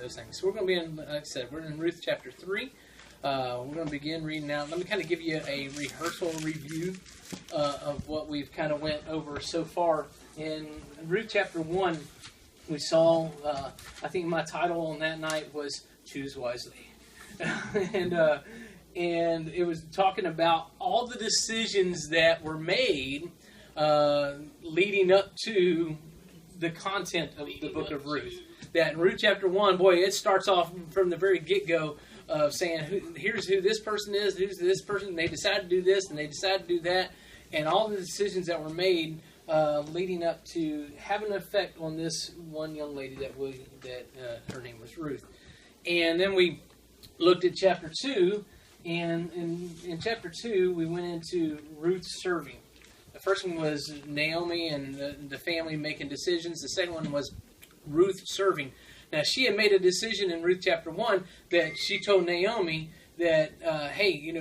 those things. So we're going to be in, like I said, we're in Ruth chapter 3. We're going to begin reading out. Let me kind of give you a rehearsal review of what we've kind of went over so far. In Ruth chapter 1, we saw, I think my title on that night was Choose Wisely. and it was talking about all the decisions that were made leading up to the content of the book of Ruth. That in Ruth chapter 1, boy, it starts off from the very get-go of saying, here's who this person is, who's this person, and they decided to do this, and they decided to do that, and all the decisions that were made leading up to having an effect on this one young lady that her name was Ruth. And then we looked at chapter 2, and in chapter 2, we went into Ruth serving. The first one was Naomi and the family making decisions. The second one was Ruth serving. Now, she had made a decision in Ruth chapter 1 that she told Naomi that, hey,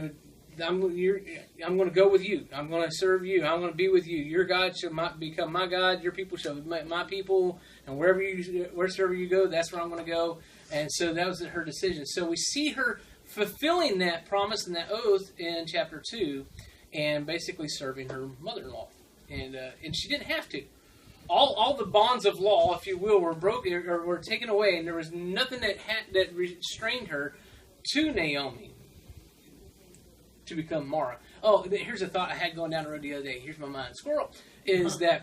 I'm going to go with you. I'm going to serve you. I'm going to be with you. Your God shall become my God. Your people shall be my people. And wherever you go, that's where I'm going to go. And so that was her decision. So we see her fulfilling that promise and that oath in chapter 2 and basically serving her mother-in-law. And she didn't have to. All the bonds of law, if you will, were broken or were taken away, and there was nothing that restrained her to Naomi to become Mara. Oh, here's a thought I had going down the road the other day. Here's my mind squirrel. Is that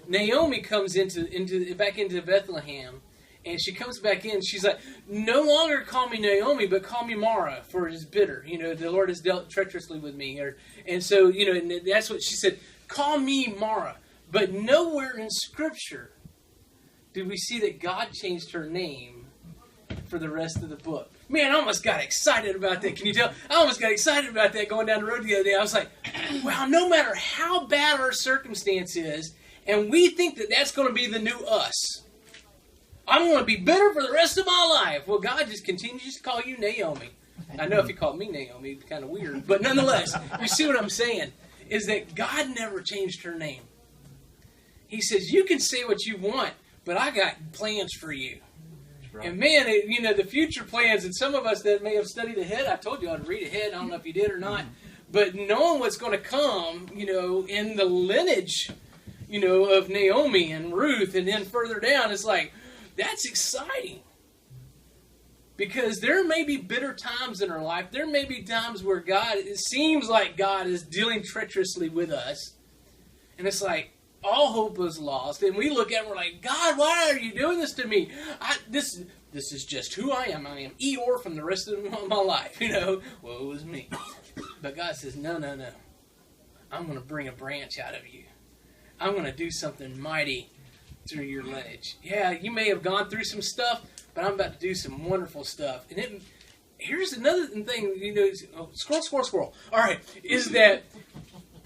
Naomi comes back into Bethlehem, and she comes back in. She's like, no longer call me Naomi, but call me Mara, for it is bitter. The Lord has dealt treacherously with me. And so that's what she said. Call me Mara. But nowhere in Scripture do we see that God changed her name for the rest of the book. Man, I almost got excited about that. Can you tell? I almost got excited about that going down the road the other day. I was like, wow, no matter how bad our circumstance is, and we think that that's going to be the new us, I'm going to be bitter for the rest of my life. Well, God just continues to call you Naomi. I know if he called me Naomi, it'd be kind of weird. But nonetheless, you see what I'm saying, is that God never changed her name. He says, you can say what you want, but I got plans for you. Right. And man, the future plans, and some of us that may have studied ahead, I told you I'd read ahead, I don't know if you did or not, but knowing what's going to come, in the lineage, of Naomi and Ruth, and then further down, it's like, that's exciting. Because there may be bitter times in our life. There may be times where it seems like God is dealing treacherously with us. And it's like, all hope is lost, and we look at it and we're like, God, why are you doing this to me? This is just who I am. I am Eeyore from the rest of my life, Woe is me. But God says, no. I'm going to bring a branch out of you. I'm going to do something mighty through your lineage. Yeah, you may have gone through some stuff, but I'm about to do some wonderful stuff. And here's another thing, squirrel. All right, is that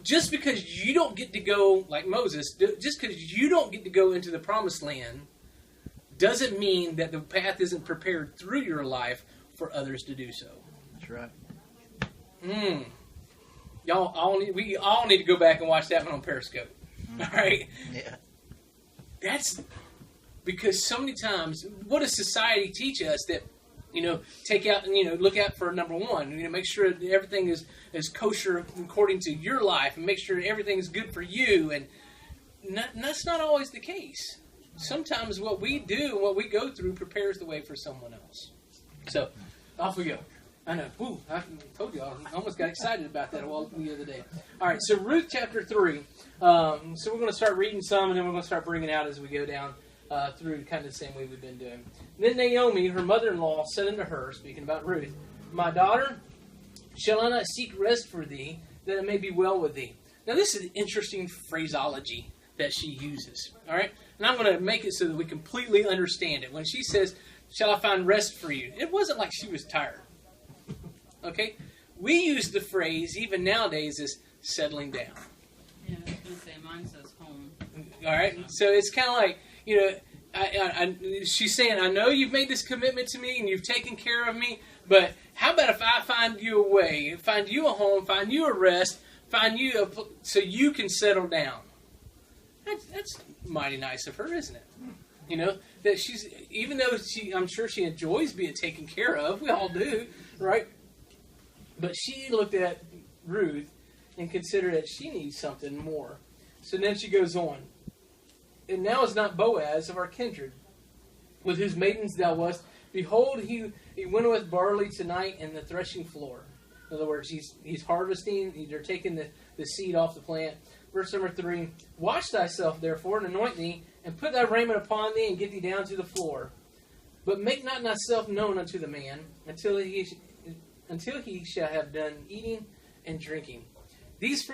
just because you don't get to go, like Moses, just because you don't get to go into the promised land doesn't mean that the path isn't prepared through your life for others to do so. That's right. We all need to go back and watch that one on Periscope. All right? Yeah. That's because so many times, what does society teach us that, take out and, look out for number one, make sure that everything is kosher according to your life and make sure everything is good for you. And that's not always the case. Sometimes what we do, what we go through prepares the way for someone else. So, off we go. I know. I told you, I almost got excited about that the other day. All right, so Ruth chapter 3. So we're going to start reading some, and then we're going to start bringing out as we go down through kind of the same way we've been doing. Then Naomi, her mother-in-law, said unto her, speaking about Ruth, My daughter, shall I not seek rest for thee, that it may be well with thee? Now, this is an interesting phraseology that she uses. All right? And I'm going to make it so that we completely understand it. When she says, shall I find rest for you? It wasn't like she was tired. Okay? We use the phrase, even nowadays, as settling down. Yeah, I was going to say, mine says home. All right? So it's kind of like, she's saying, I know you've made this commitment to me and you've taken care of me, but how about if I find you a way, find you a home, find you a rest, find you so you can settle down? That's mighty nice of her, isn't it? You know, that she's, even though I'm sure she enjoys being taken care of, we all do, right? But she looked at Ruth and considered that she needs something more. So then she goes on. And now is not Boaz of our kindred, with whose maidens thou wast. Behold, he winnoweth barley tonight in the threshing floor. In other words, he's harvesting. They're taking the seed off the plant. Verse number 3, wash thyself, therefore, and anoint thee, and put thy raiment upon thee, and get thee down to the floor. But make not thyself known unto the man, until he shall have done eating and drinking. These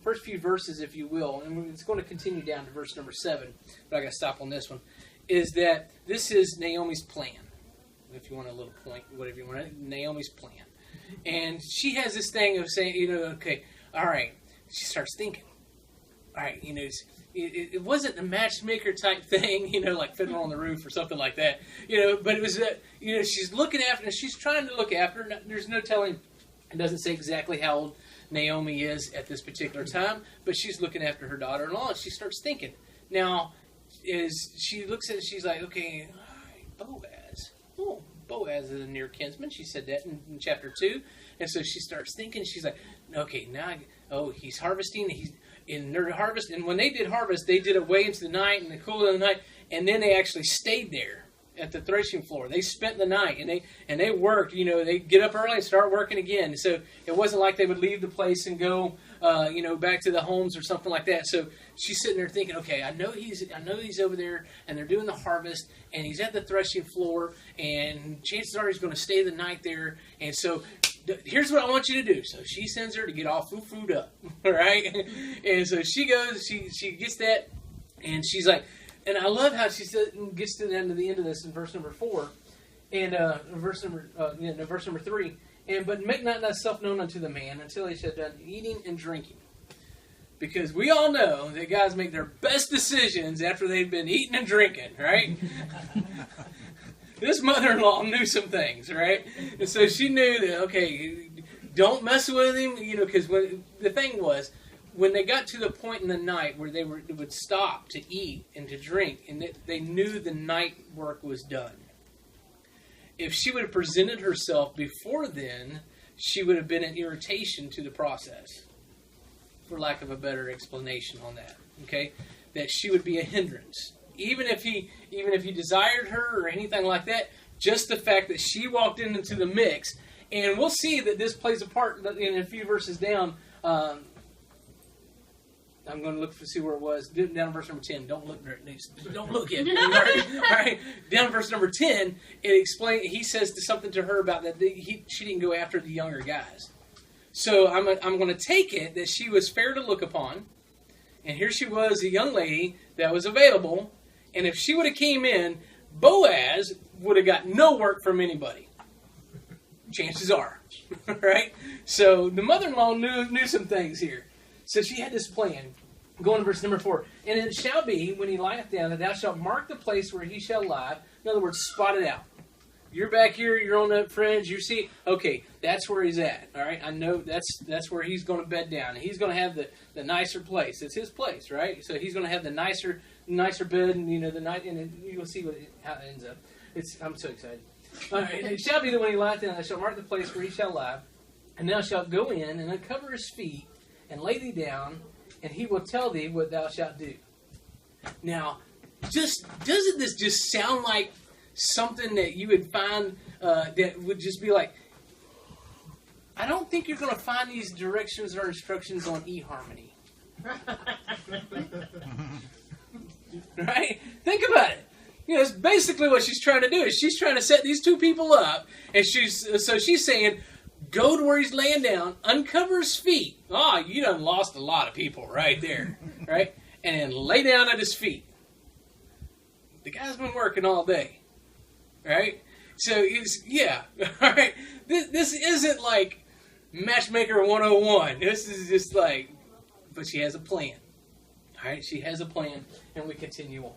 first few verses, if you will, and it's going to continue down to verse number 7, but I got to stop on this one, is that this is Naomi's plan. If you want a little point, whatever you want, Naomi's plan. And she has this thing of saying, okay, all right. She starts thinking, all right, it wasn't a matchmaker type thing, like Fiddler on the Roof or something like that, but it was, she's looking after, and she's trying to look after, there's no telling, it doesn't say exactly how old Naomi is at this particular time, but she's looking after her daughter-in-law, and she starts thinking. Now, as she looks at it, she's like, okay, all right, Boaz. Oh, Boaz is a near kinsman. She said that in chapter 2. And so she starts thinking, she's like, okay, now, he's harvesting. He's in their harvest. And when they did harvest, they did it way into the night and the cool of the night. And then they actually stayed there at the threshing floor. They spent the night and they worked. They get up early and start working again. So it wasn't like they would leave the place and go, back to the homes or something like that. So she's sitting there thinking, okay, I know he's over there and they're doing the harvest and he's at the threshing floor and chances are he's going to stay the night there. And so here's what I want you to do. So she sends her to get all food up, all right? And so she goes, she gets that, and she's like, and I love how she gets to the end of this in verse number 4, and verse number 3. But make not thyself known unto the man until he shall have done eating and drinking. Because we all know that guys make their best decisions after they've been eating and drinking, right? This mother-in-law knew some things, right? And so she knew that, okay, don't mess with him, because the thing was, when they got to the point in the night where they would stop to eat and to drink, and they knew the night work was done. If she would have presented herself before then, she would have been an irritation to the process, for lack of a better explanation on that. Okay, that she would be a hindrance, even if he desired her or anything like that. Just the fact that she walked into the mix, and we'll see that this plays a part in a few verses down. I'm going to look to see where it was. Down verse number 10. Don't look at it. All right. Down verse number 10, it explains. He says something to her about that she didn't go after the younger guys. So I'm going to take it that she was fair to look upon, and here she was, a young lady that was available. And if she would have came in, Boaz would have got no work from anybody. Chances are, right? So the mother-in-law knew some things here. So she had this plan. Going to verse number 4. And it shall be, when he lieth down, that thou shalt mark the place where he shall lie. In other words, spot it out. You're back here, you're on the fringe, you see, okay, that's where he's at. All right, I know that's where he's going to bed down. And he's going to have the nicer place. It's his place, right? So he's going to have the nicer bed, and the night, and you'll see how it ends up. I'm so excited. All right, and it shall be that when he lieth down, thou shalt mark the place where he shall lie, and thou shalt go in and uncover his feet, and lay thee down, and he will tell thee what thou shalt do. Now, doesn't this just sound like something that you would find that would just be like, I don't think you're going to find these directions or instructions on eHarmony. Right? Think about it. It's basically what she's trying to do. Is she's trying to set these two people up, and she's saying, go to where he's laying down, uncover his feet. You done lost a lot of people right there, right? And then lay down at his feet. The guy's been working all day, right? So all right. This isn't like Matchmaker 101. This is just like, but she has a plan. All right, she has a plan, and we continue on.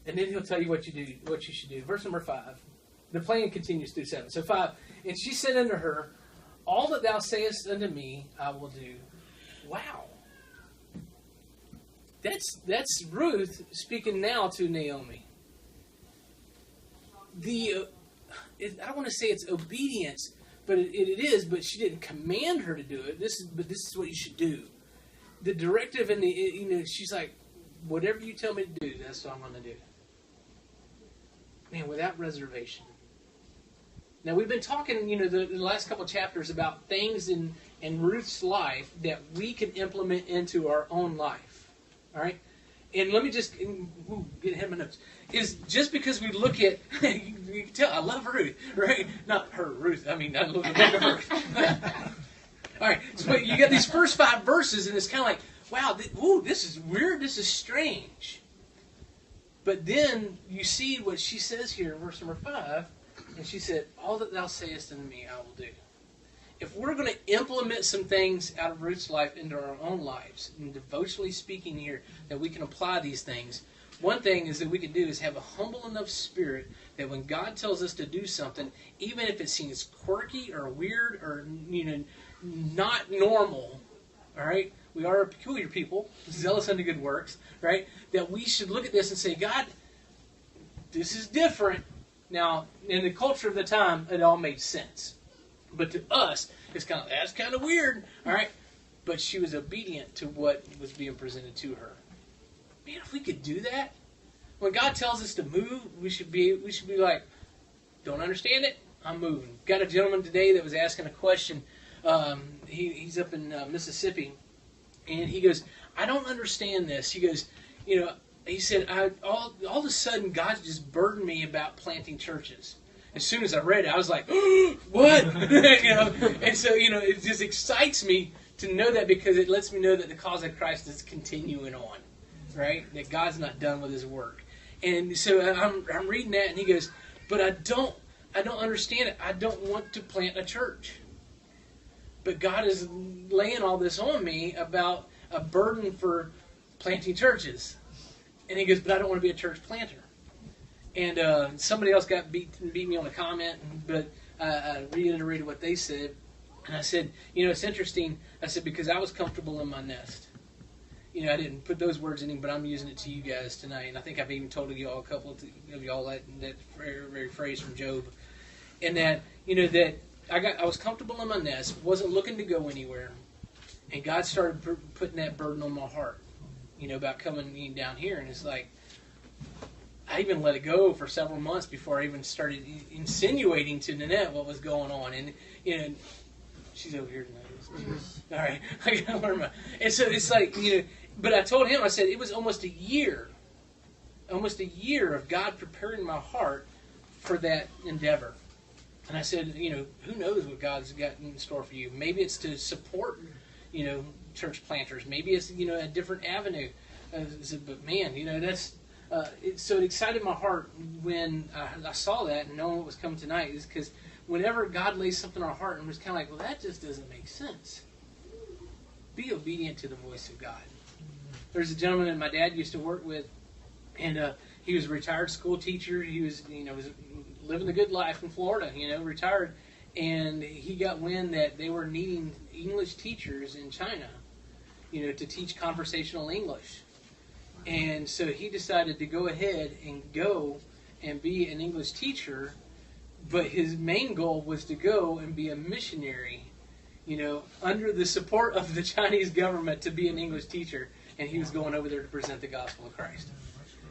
And then he'll tell you what you should do. Verse number 5. The plan continues through 7. So 5. And she said unto her, all that thou sayest unto me, I will do. Wow. That's Ruth speaking now to Naomi. I don't want to say it's obedience, but it is. But she didn't command her to do it. This is what you should do. The directive and she's like, whatever you tell me to do, that's what I'm going to do. Man, without reservation. Now we've been talking, the last couple of chapters about things in Ruth's life that we can implement into our own life. All right. And let me just get ahead of my notes. Is just because we look at, you can tell I love Ruth, right? Not her, Ruth. I mean, I look at Ruth. All right, so you got these first 5 verses, and it's kind of like, wow, this is weird, this is strange. But then you see what she says here in verse number 5, and she said, all that thou sayest unto me, I will do. If we're going to implement some things out of Ruth's life into our own lives, and devotionally speaking here, that we can apply these things, one thing is that we can do is have a humble enough spirit that when God tells us to do something, even if it seems quirky or weird or not normal, all right? We are a peculiar people, zealous unto good works, right? That we should look at this and say, God, this is different. Now, in the culture of the time, it all made sense. But to us, that's kind of weird, all right? But she was obedient to what was being presented to her. Man, if we could do that, when God tells us to move, we should be like, don't understand it? I'm moving. Got a gentleman today that was asking a question. He's up in Mississippi, and he goes, I don't understand this. He goes, he said, all of a sudden God just burdened me about planting churches. As soon as I read it, I was like, what? And so, it just excites me to know that, because it lets me know that the cause of Christ is continuing on, right? That God's not done with His work. And so I'm reading that, and he goes, but I don't understand it. I don't want to plant a church. But God is laying all this on me about a burden for planting churches. And he goes, but I don't want to be a church planter. And somebody else got beat me on a comment, but I reiterated what they said. And I said, it's interesting. I said, because I was comfortable in my nest. I didn't put those words in him, but I'm using it to you guys tonight. And I think I've even told y'all, a couple of y'all, that very phrase from Job. And that, that I was comfortable in my nest, wasn't looking to go anywhere. And God started putting that burden on my heart, about coming down here. And it's like, I even let it go for several months before I even started insinuating to Nanette what was going on. And, she's over here tonight. All right. I got to learn my... And so it's like, but I told him, I said, it was almost a year of God preparing my heart for that endeavor. And I said, who knows what God's got in store for you? Maybe it's to support, church planters. Maybe it's, a different avenue. But man, that's... so it excited my heart when I saw that and knowing what was coming tonight, is because whenever God lays something on our heart and was kind of like, well, that just doesn't make sense. Be obedient to the voice of God. There's a gentleman that my dad used to work with, and he was a retired school teacher. He was, was living the good life in Florida, retired. And he got wind that they were needing English teachers in China, to teach conversational English. And so he decided to go ahead and be an English teacher, but his main goal was to go and be a missionary, under the support of the Chinese government, to be an English teacher. And he was going over there to present the gospel of Christ.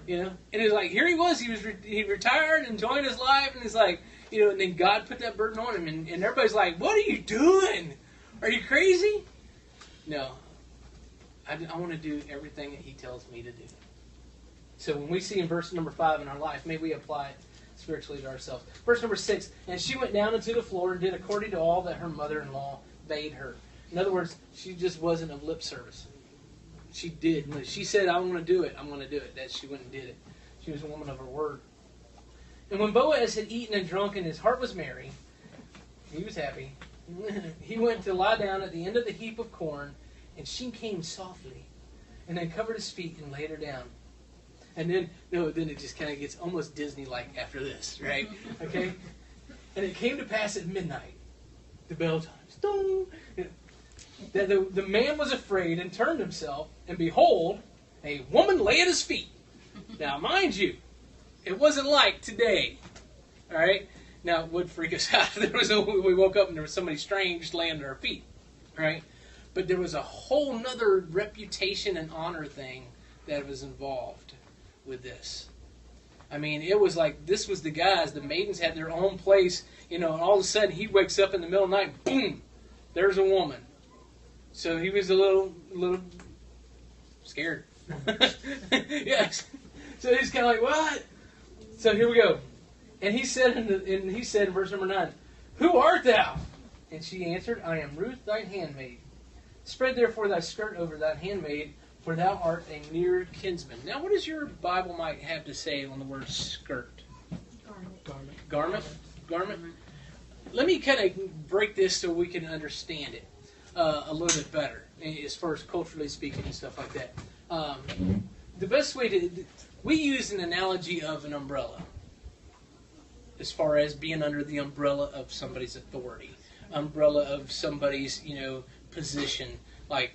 And it was like, here he was, he retired, enjoying his life, and it's like, and then God put that burden on him, and everybody's like, what are you doing? Are you crazy? No. I want to do everything that He tells me to do. So when we see in verse number 5 in our life, may we apply it spiritually to ourselves. Verse number 6, and she went down into the floor and did according to all that her mother-in-law bade her. In other words, she just wasn't of lip service. She did. When she said, I want to do it, I'm going to do it. That she went and did it. She was a woman of her word. And when Boaz had eaten and drunk and his heart was merry, he was happy, he went to lie down at the end of the heap of corn, and she came softly and then covered his feet and laid her down. And then it just kind of gets almost Disney-like after this, right? Okay? And it came to pass at midnight, the bell chimes, dong, that the man was afraid and turned himself, and behold, a woman lay at his feet. Now, mind you, it wasn't like today. All right? Now, it would freak us out. We woke up and there was somebody strange laying at our feet. All right? But there was a whole nother reputation and honor thing that was involved with this. I mean, it was like, this was the guys, the maidens had their own place, and all of a sudden he wakes up in the middle of the night, boom, there's a woman. So he was a little scared. Yes. So he's kind of like, what? So here we go. And he said in verse number 9, who art thou? And she answered, I am Ruth, thine handmaid. Spread therefore thy skirt over thine handmaid, for thou art a near kinsman. Now, what does your Bible might have to say on the word skirt? Garment. Let me kind of break this so we can understand it a little bit better, as far as culturally speaking and stuff like that. The best way we use an analogy of an umbrella, as far as being under the umbrella of somebody's authority, umbrella of somebody's, position. Like,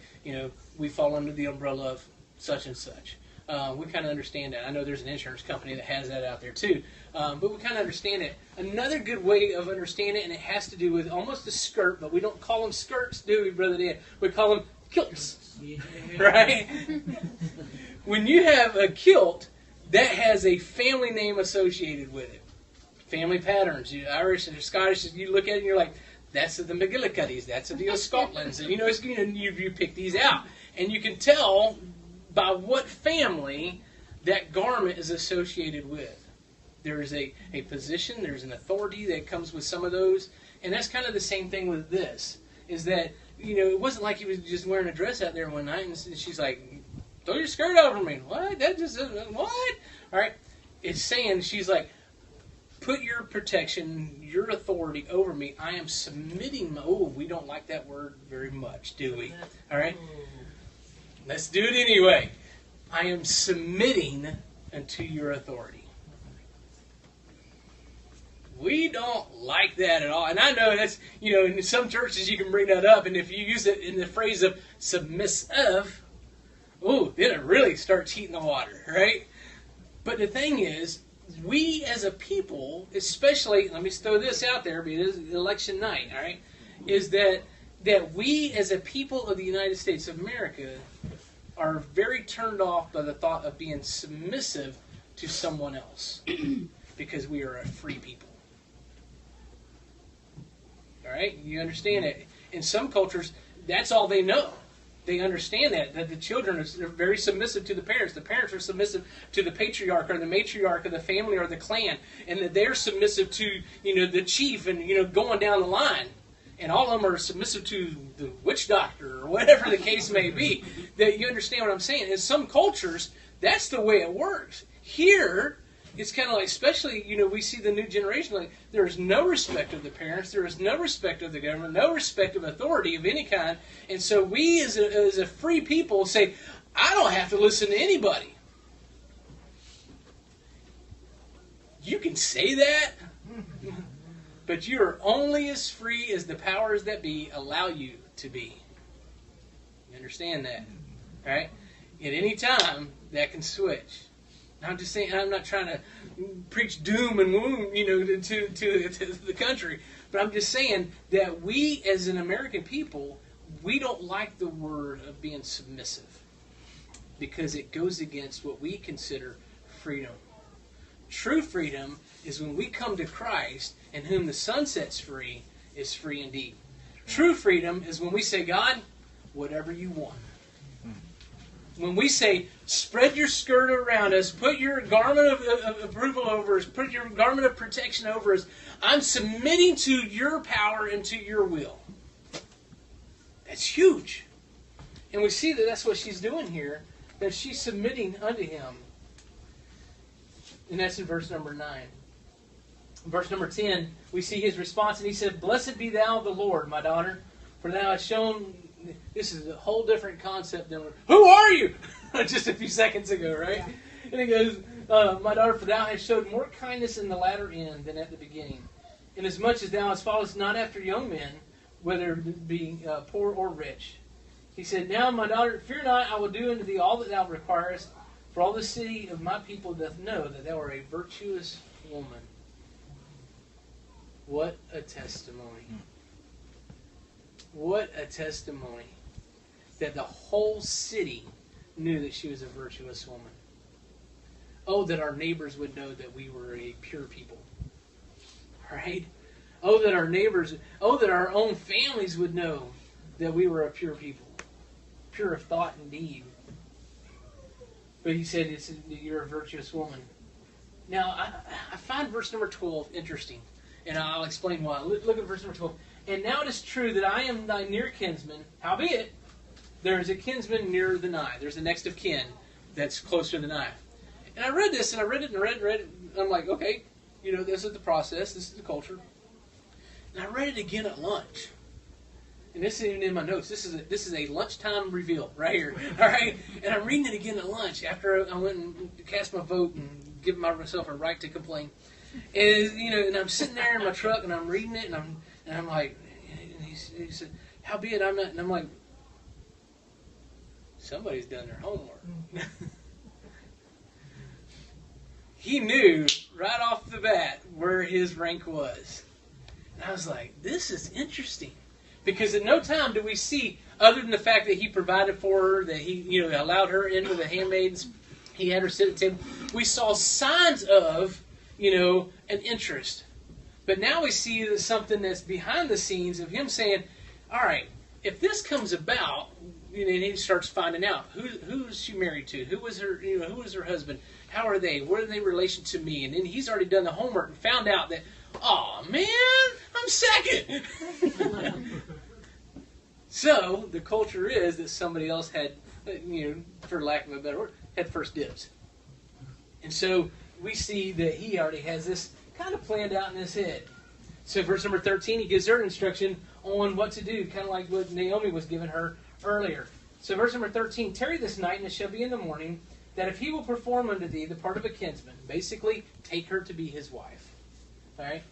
we fall under the umbrella of such and such. We kind of understand that. I know there's an insurance company that has that out there too. But we kind of understand it. Another good way of understanding it, and it has to do with almost a skirt, but we don't call them skirts, do we, Brother Dan? We call them kilts. Yeah. Right? When you have a kilt, that has a family name associated with it. Family patterns. You Irish and Scottish, you look at it and you're like, that's the McGillicuddies, that's the Scotlands. And you pick these out. And you can tell by what family that garment is associated with. There is a position, there's an authority that comes with some of those. And that's kind of the same thing with this. Is that, it wasn't like he was just wearing a dress out there one night and she's like, throw your skirt over me. What? That just, what? All right. It's saying, she's like, put your protection, your authority over me. I am submitting. We don't like that word very much, do we? All right? Let's do it anyway. I am submitting unto your authority. We don't like that at all. And I know that's, in some churches you can bring that up, and if you use it in the phrase of submissive, then it really starts heating the water, right? But the thing is, we as a people, especially, let me throw this out there because it is election night, all right, is that we as a people of the United States of America are very turned off by the thought of being submissive to someone else because we are a free people. All right? You understand it? In some cultures, that's all they know. They understand that the children are very submissive to the parents. The parents are submissive to the patriarch or the matriarch of the family or the clan, and that they're submissive to the chief and going down the line. And all of them are submissive to the witch doctor or whatever the case may be. That you understand what I'm saying? In some cultures, that's the way it works. Here, it's kind of like, especially, we see the new generation, like, there is no respect of the parents, there is no respect of the government, no respect of authority of any kind. And so we, as a free people, say, I don't have to listen to anybody. You can say that, but you are only as free as the powers that be allow you to be. You understand that? All right? At any time, that can switch. I'm just saying, I'm not trying to preach doom and gloom, to the country. But I'm just saying that we, as an American people, we don't like the word of being submissive because it goes against what we consider freedom. True freedom is when we come to Christ, and whom the Son sets free is free indeed. True freedom is when we say, God, whatever you want. When we say, spread your skirt around us, put your garment of approval over us, put your garment of protection over us, I'm submitting to your power and to your will. That's huge. And we see that that's what she's doing here, that she's submitting unto him. And that's in verse number 9. In verse number 10, we see his response, and he said, Blessed be thou the Lord, my daughter, for thou hast shown... This is a whole different concept than who are you? Just a few seconds ago, right? Yeah. And he goes, my daughter, for thou hast showed more kindness in the latter end than at the beginning. Inasmuch as thou hast followed not after young men, whether it be poor or rich. He said, now, my daughter, fear not, I will do unto thee all that thou requirest, for all the city of my people doth know that thou art a virtuous woman. What a testimony. What a testimony. That the whole city knew that she was a virtuous woman. Oh, that our neighbors would know that we were a pure people. Right? Oh, that our neighbors, that our own families would know that we were a pure people. Pure of thought and deed. But he said, you're a virtuous woman. Now, I find verse number 12 interesting. And I'll explain why. Look at verse number 12. And now it is true that I am thy near kinsman. Howbeit, there is a kinsman nearer than I. There's a next of kin that's closer than I. And I read this, and I read it, and read it. And I'm like, okay, this is the process. This is the culture. And I read it again at lunch. And this isn't even in my notes. This is a lunchtime reveal right here. All right? And I'm reading it again at lunch after I went and cast my vote and given myself a right to complain. And, and I'm sitting there in my truck, and I'm reading it, and I'm like, and he said, howbeit I'm not, and I'm like, somebody's done their homework. He knew right off the bat where his rank was. And I was like, this is interesting. Because at no time do we see, other than the fact that he provided for her, that he allowed her in with the handmaids, he had her sit at the table, we saw signs of, an interest. But now we see something that's behind the scenes of him saying, all right, if this comes about, and he starts finding out who's she married to, who was her husband, how are they, what are they in relation to me, and then he's already done the homework and found out that, oh man, I'm second. So the culture is that somebody else had, for lack of a better word, had first dibs. And so we see that he already has this kind of planned out in his head. So verse number 13, he gives her instruction on what to do, kind of like what Naomi was giving her earlier. So verse number 13, tarry this night, and it shall be in the morning, that if he will perform unto thee the part of a kinsman, basically take her to be his wife. All right?